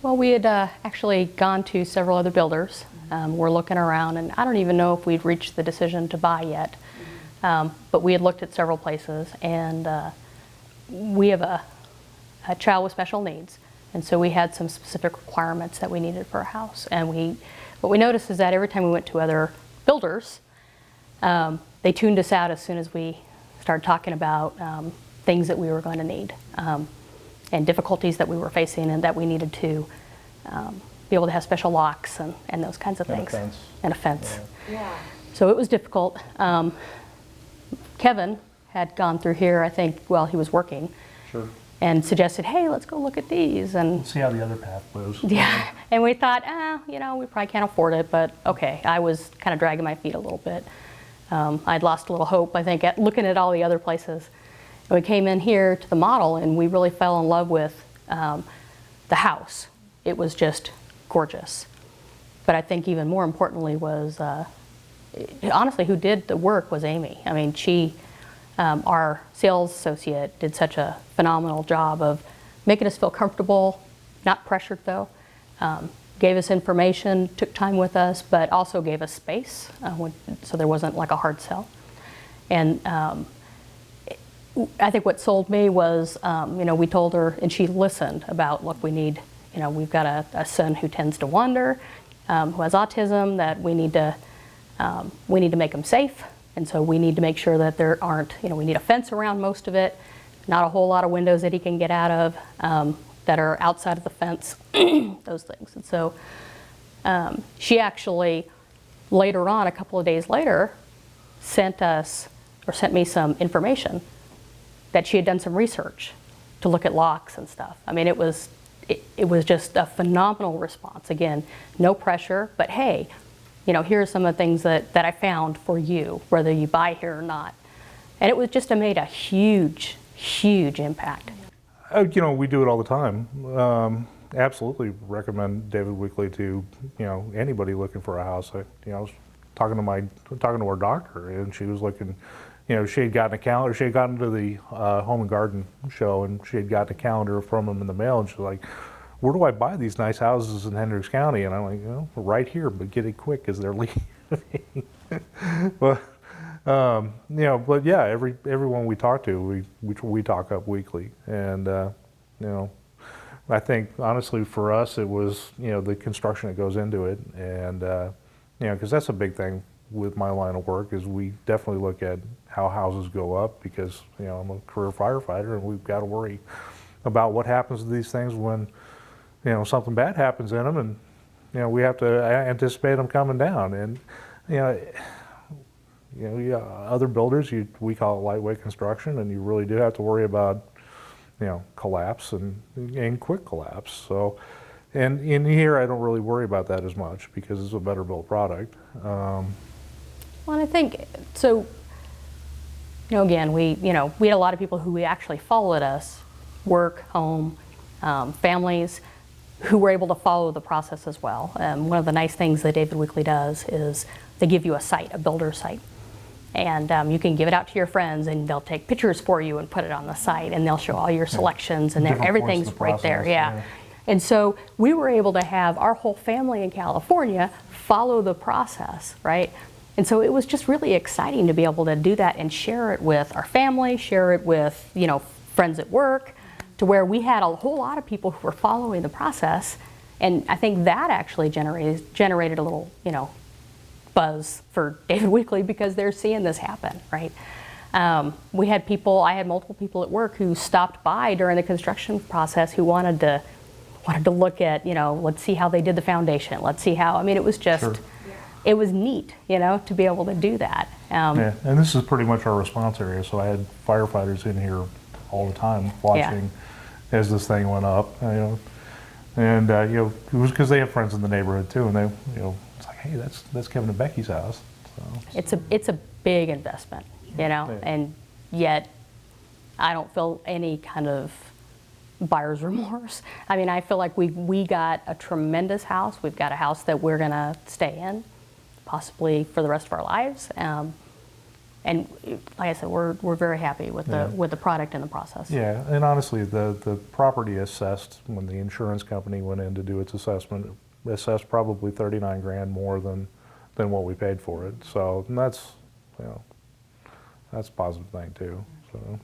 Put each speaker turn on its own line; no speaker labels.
Well, we had actually gone to several other builders. We're looking around, and I don't even know if we'd reached the decision to buy yet. But we had looked at several places, and we have a child with special needs, and so we had some specific requirements that we needed for a house. And what we noticed is that every time we went to other builders, they tuned us out as soon as we started talking about things that we were going to need. And difficulties that we were facing, and that we needed to be able to have special locks and those kinds of things. And a fence.
Yeah.
So it was difficult. Kevin had gone through here, I think, while he was working.
Sure.
And suggested, hey, let's go look at these. And
see how the other path goes.
yeah, and we thought, we probably can't afford it, but okay. I was kind of dragging my feet a little bit. I'd lost a little hope, I think, at looking at all the other places. And we came in here to the model, and we really fell in love with the house. It was just gorgeous. But I think even more importantly was, honestly, who did the work was Amy. I mean, she, our sales associate, did such a phenomenal job of making us feel comfortable, not pressured though. Gave us information, took time with us, but also gave us space, so there wasn't like a hard sell. And I think what sold me was, we told her, and she listened about, look, we need, we've got a son who tends to wander, who has autism, that we need to make him safe. And so we need to make sure that there aren't, we need a fence around most of it, not a whole lot of windows that he can get out of that are outside of the fence, those things. And so she actually, later on, a couple of days later, sent me some information that she had done some research to look at locks and stuff. I mean, it was just a phenomenal response. Again, no pressure, but hey, here are some of the things that I found for you, whether you buy here or not. And it was just made a huge, huge impact.
We do it all the time. Absolutely recommend David Weekley to anybody looking for a house. I was talking to our doctor, and she was looking. She had gotten a calendar. She had gotten to the Home and Garden show, and she had gotten a calendar from him in the mail. And she's like, "Where do I buy these nice houses in Hendricks County?" And I'm like, right here, but get it quick, because they're leaving. But but yeah, everyone we talk to, we talk up weekly, and I think honestly for us it was the construction that goes into it, and because that's a big thing with my line of work, is we definitely look at how houses go up, because I'm a career firefighter, and we've got to worry about what happens to these things when something bad happens in them, and we have to anticipate them coming down. And other builders, we call it lightweight construction, and you really do have to worry about collapse and quick collapse. So, and in here I don't really worry about that as much, because it's a better built product.
Well, I think, so, again, we had a lot of people who actually followed us, work, home, families, who were able to follow the process as well. One of the nice things that David Weekley does is they give you a site, a builder site. And you can give it out to your friends, and they'll take pictures for you and put it on the site, and they'll show all your selections, and everything's right there. Yeah. And so we were able to have our whole family in California follow the process, right? And so it was just really exciting to be able to do that and share it with our family, share it with, friends at work, to where we had a whole lot of people who were following the process. And I think that actually generated a little, buzz for David Weekley, because they're seeing this happen, right? I had multiple people at work who stopped by during the construction process who wanted to look at, let's see how they did the foundation. Let's see how, it was just, sure. It was neat, to be able to do that.
Yeah, and this is pretty much our response area, so I had firefighters in here all the time watching as this thing went up, and it was because they have friends in the neighborhood too, and they, it's like, hey, that's Kevin and Becky's house. So.
It's a big investment, and yet I don't feel any kind of buyer's remorse. I feel like we got a tremendous house. We've got a house that we're gonna stay in, possibly for the rest of our lives. and like I said, we're very happy with
Yeah.
the product and the process.
Yeah, and honestly, the property assessed, when the insurance company went in to do its assessment, assessed probably 39 grand more than what we paid for it. So and that's, you know, that's a positive thing too, so.